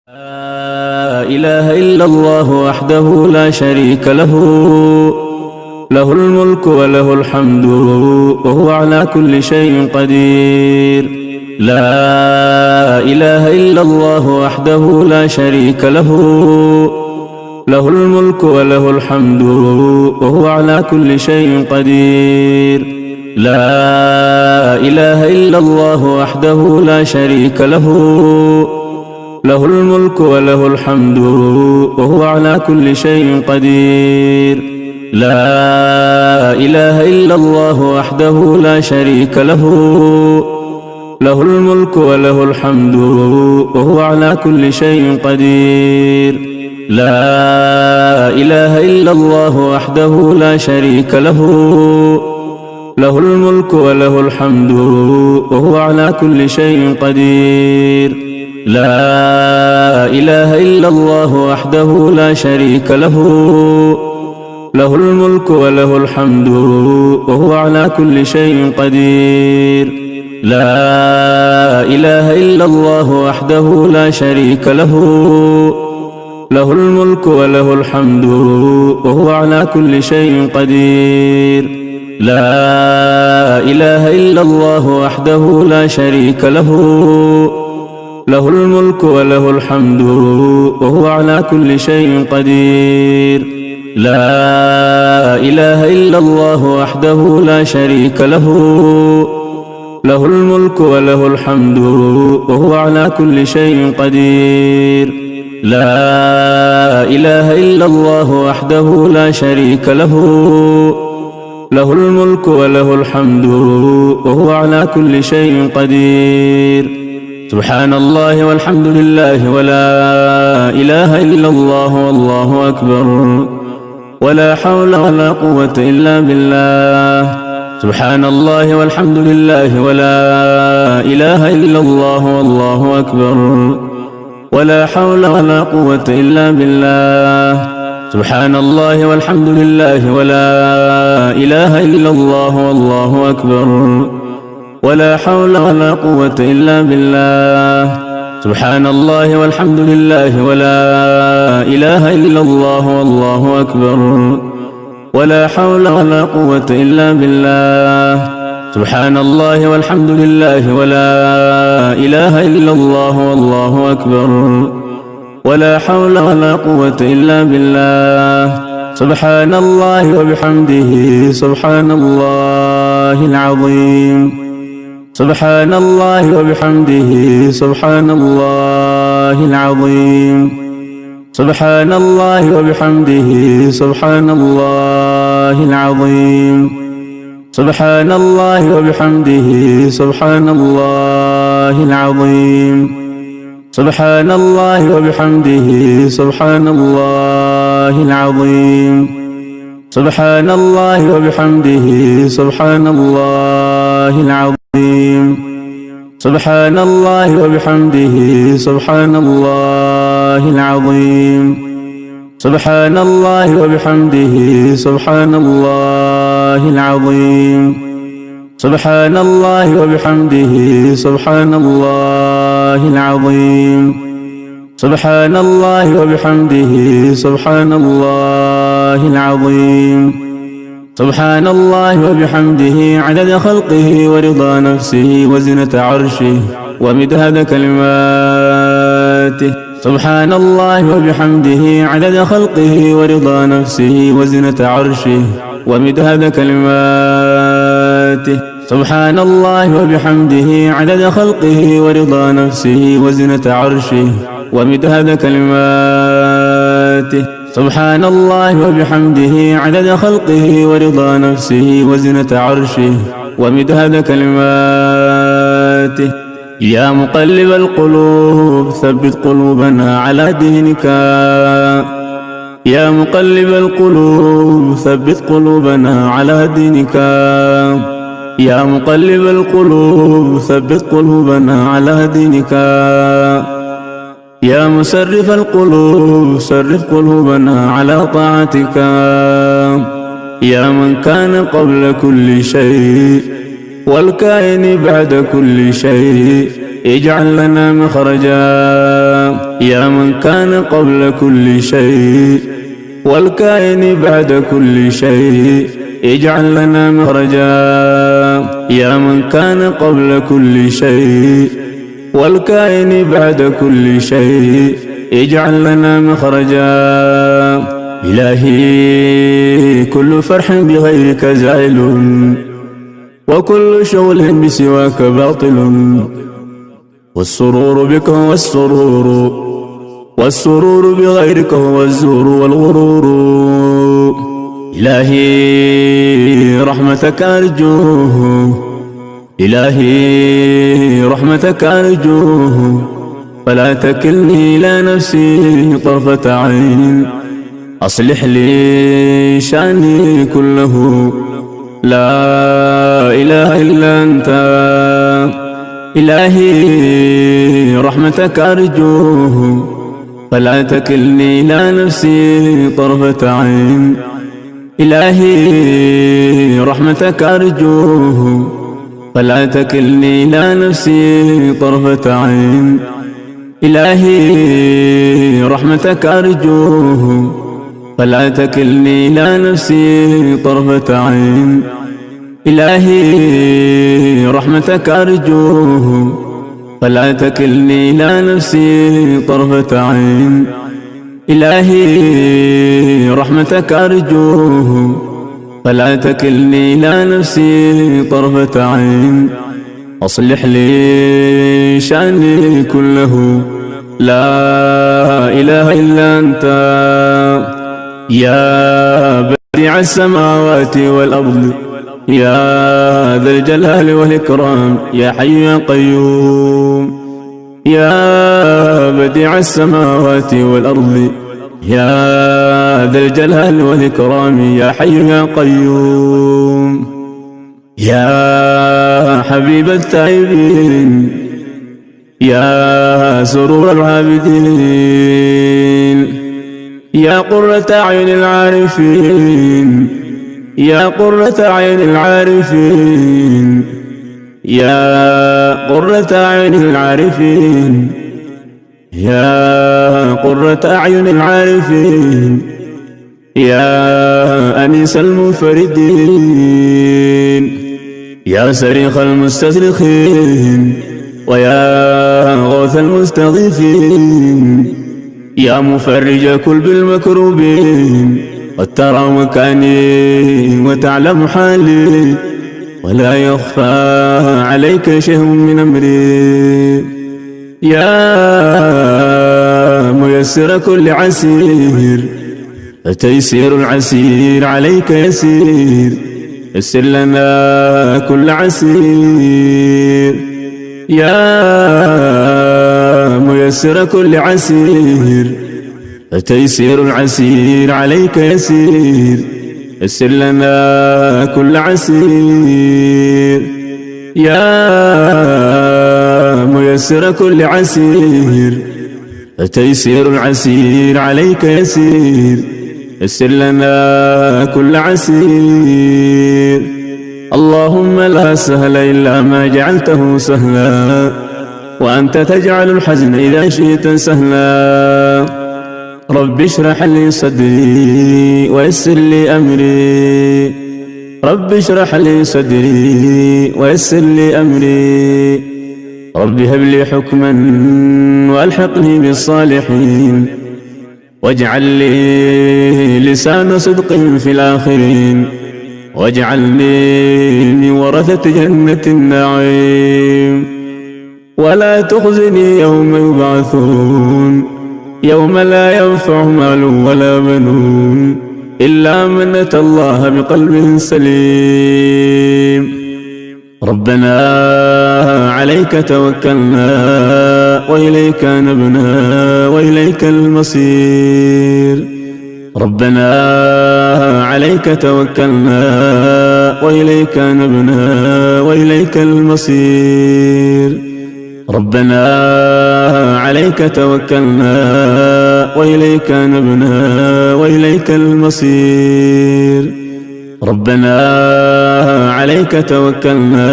لا إله إلا الله وحده لا شريك له، له الملك وله الحمد وهو على كل شيء قدير. لا إله إلا الله وحده لا شريك له، له الملك وله الحمد وهو على كل شيء قدير. لا إله إلا الله وحده لا شريك له، له الملك وله الحمد وهو على كل شيء قدير. لا إله إلا الله وحده لا شريك له، له الملك وله الحمد وهو على كل شيء قدير. لا إله إلا الله وحده لا شريك له، له الملك وله الحمد وهو على كل شيء قدير. لا إله إلا الله وحده لا شريك له، له الملك وله الحمد وهو على كل شيء قدير. لا إله إلا الله وحده لا شريك له، له الملك وله الحمد وهو على كل شيء قدير. لا إله إلا الله وحده لا شريك له، له الملك وله الحمد وهو على كل شيء قدير. لا إله إلا الله وحده لا شريك له، له الملك وله الحمد وهو على كل شيء قدير. لا إله إلا الله وحده لا شريك له، له الملك وله الحمد وهو على كل شيء قدير. سبحان الله والحمد لله ولا إله إلا الله والله أكبر، ولا حول ولا قوة إلا بالله. سبحان الله والحمد لله ولا إله إلا الله والله أكبر، ولا حول ولا قوة إلا بالله. سبحان الله والحمد لله ولا إله إلا الله والله أكبر، ولا حول ولا قوة إلا بالله. سبحان الله والحمد لله ولا إله إلا الله والله أكبر، ولا حول ولا قوة إلا بالله. سبحان الله والحمد لله ولا إله إلا الله والله أكبر، ولا حول ولا قوة إلا بالله. سبحان الله وبحمده سبحان الله العظيم. سبحان الله وبحمده سبحان الله العظيم. سبحان الله وبحمده سبحان الله العظيم. سبحان الله وبحمده سبحان الله العظيم. سبحان الله وبحمده سبحان الله العظيم. سبحان الله وبحمده سبحان الله العظيم. سبحان الله وبحمده سبحان الله العظيم. سبحان الله وبحمده سبحان الله العظيم. سبحان الله وبحمده سبحان الله العظيم. سبحان الله وبحمده سبحان الله العظيم. سبحان الله وبحمده عدد خلقه ورضا نفسه وزنة عرشه ومداد كلماته. سبحان الله وبحمده عدد خلقه ورضا نفسه وزنة عرشه ومداد كلماته. سبحان الله وبحمده عدد خلقه ورضا نفسه وزنة عرشه ومداد كلماته. سبحان الله وبحمده عدد خلقه ورضا نفسه وزنة عرشه ومداد كلماته. يا مقلب القلوب ثبت قلوبنا على دينك. يا مقلب القلوب ثبت قلوبنا على دينك. يا مقلب القلوب ثبت قلوبنا على دينك. يا مسرف القلوب صرف قلوبنا على طاعتك. يا من كان قبل كل شيء والكائن بعد كل شيء اجعل لنا مخرجا يا من كان قبل كل شيء والكائن بعد كل شيء اجعل لنا مخرجا. يا من كان قبل كل شيء والكائن بعد كل شيء اجعل لنا مخرجا. إلهي كل فرح بغيرك زائل وكل شغل بسواك باطل، والسرور بك هو والسرور بغيرك هو الزور والغرور. إلهي رحمتك أرجوه، إلهي رحمتك أرجوه، فلا تكلني إلى نفسي طرفة عين. أصلح لي شأني كله، لا إله إلا أنت. إلهي رحمتك أرجوه، فلا تكلني إلى نفسي طرفة عين. إلهي رحمتك أرجوه، فلا تكلني إلى نفسي طرفة عين. إلهي رحمتك أرجوه، فلا تكلني إلى نفسي طرفة عين. إلهي رحمتك أرجوه، فلا تكلني إلى نفسي طرفة عين. إلهي رحمتك أرجوه، فلا تكلني إلى نفسي طرفة عين. أصلح لي شأني كله، لا إله إلا أنت. يا بديع السماوات والأرض، يا ذا الجلال والإكرام، يا حي يا قيوم. يا بديع السماوات والأرض، يا ذا الجلال والإكرام، يا حي يا قيوم. يا حبيب التائبين، يا سرور العابدين، يا قرة أعين العارفين، يا قرة أعين العارفين، يا قرة أعين العارفين، يا قرة أعين العارفين، يا أنيس المنفردين، يا صريخ المستصرخين، ويا غوث المستغيثين، يا مفرج كل بالمكروبين. قد ترى مكاني وتعلم حالي، ولا يخفى عليك شيء من أمري. يا ميسر كل عسير، فتيسير العسير عليك يسير. يسر لنا كل عسير. يا ميسر كل عسير، فتيسير العسير عليك يسير. يسر لنا كل عسير. يا ميسر كل عسير، فتيسير العسير عليك يسير. يسر لنا كل عسير. اللهم لا سهل إلا ما جعلته سهلا، وأنت تجعل الحزن إذا شئت سهلا. رب اشرح لي صدري ويسر لي أمري، رب اشرح لي صدري ويسر لي أمري. رب هب لي حكما وألحقني بالصالحين، واجعل لي لسان صدق في الآخرين، واجعلني من ورثة جنة النعيم. ولا تخزني يوم يبعثون، يوم لا ينفع مال ولا بنون إلا من أتى الله بقلب سليم. ربنا عليك توكلنا وإليك نبنا وإليك المصير. ربنا عليك توكلنا وإليك نبنا وإليك المصير. ربنا عليك توكلنا وإليك نبنا وإليك المصير. ربنا عليك توكلنا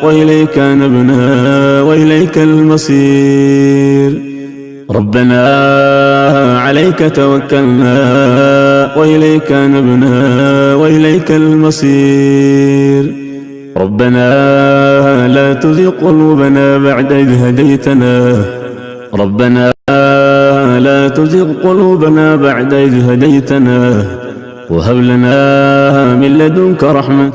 وإليك نبنا وإليك المصير. ربنا عليك توكلنا وإليك نبنا وإليك المصير. ربنا لا تزغ قلوبنا بعد إذ هديتنا ربنا لا تزغ قلوبنا بعد إذ هديتنا وهب لنا من لدنك رحمة